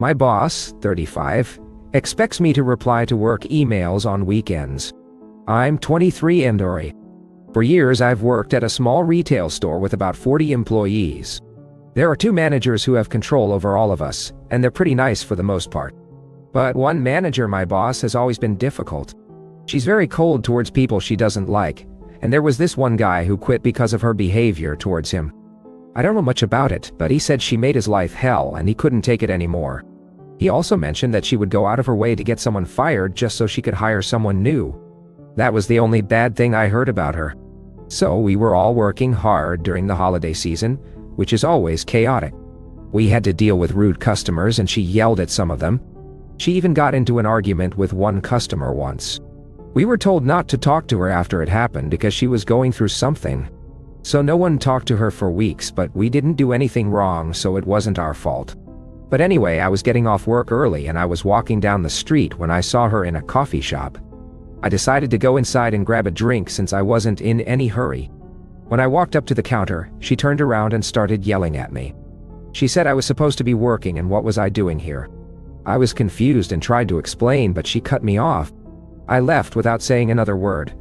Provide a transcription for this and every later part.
My boss, 35, expects me to reply to work emails on weekends. I'm 23 and Dory. For years I've worked at a small retail store with about 40 employees. There are 2 managers who have control over all of us, and they're pretty nice for the most part. But one manager, my boss, has always been difficult. She's very cold towards people she doesn't like, and there was this one guy who quit because of her behavior towards him. I don't know much about it, but he said she made his life hell and he couldn't take it anymore. He also mentioned that she would go out of her way to get someone fired just so she could hire someone new. That was the only bad thing I heard about her. So we were all working hard during the holiday season, which is always chaotic. We had to deal with rude customers and she yelled at some of them. She even got into an argument with one customer once. We were told not to talk to her after it happened because she was going through something. So no one talked to her for weeks, but we didn't do anything wrong, so it wasn't our fault. But anyway, I was getting off work early and I was walking down the street when I saw her in a coffee shop. I decided to go inside and grab a drink since I wasn't in any hurry. When I walked up to the counter, she turned around and started yelling at me. She said I was supposed to be working and what was I doing here? I was confused and tried to explain, but she cut me off. I left without saying another word.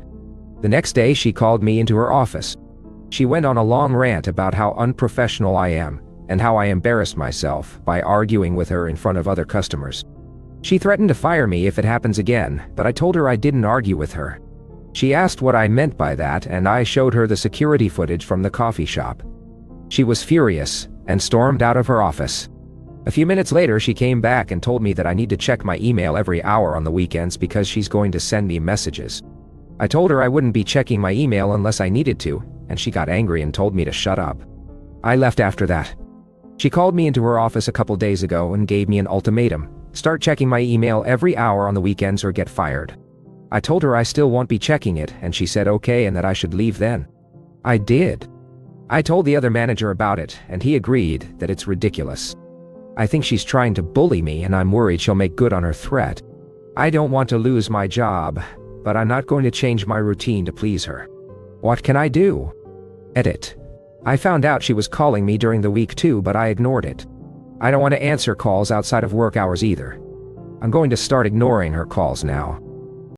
The next day she called me into her office. She went on a long rant about how unprofessional I am and how I embarrassed myself by arguing with her in front of other customers. She threatened to fire me if it happens again, but I told her I didn't argue with her. She asked what I meant by that, and I showed her the security footage from the coffee shop. She was furious and stormed out of her office. A few minutes later, she came back and told me that I need to check my email every hour on the weekends because she's going to send me messages. I told her I wouldn't be checking my email unless I needed to, and she got angry and told me to shut up. I left after that. She called me into her office a couple days ago and gave me an ultimatum: start checking my email every hour on the weekends or get fired. I told her I still won't be checking it, and she said okay and that I should leave then. I did. I told the other manager about it, and he agreed that it's ridiculous. I think she's trying to bully me, and I'm worried she'll make good on her threat. I don't want to lose my job, but I'm not going to change my routine to please her. What can I do? Edit. I found out she was calling me during the week too, but I ignored it. I don't want to answer calls outside of work hours either. I'm going to start ignoring her calls now.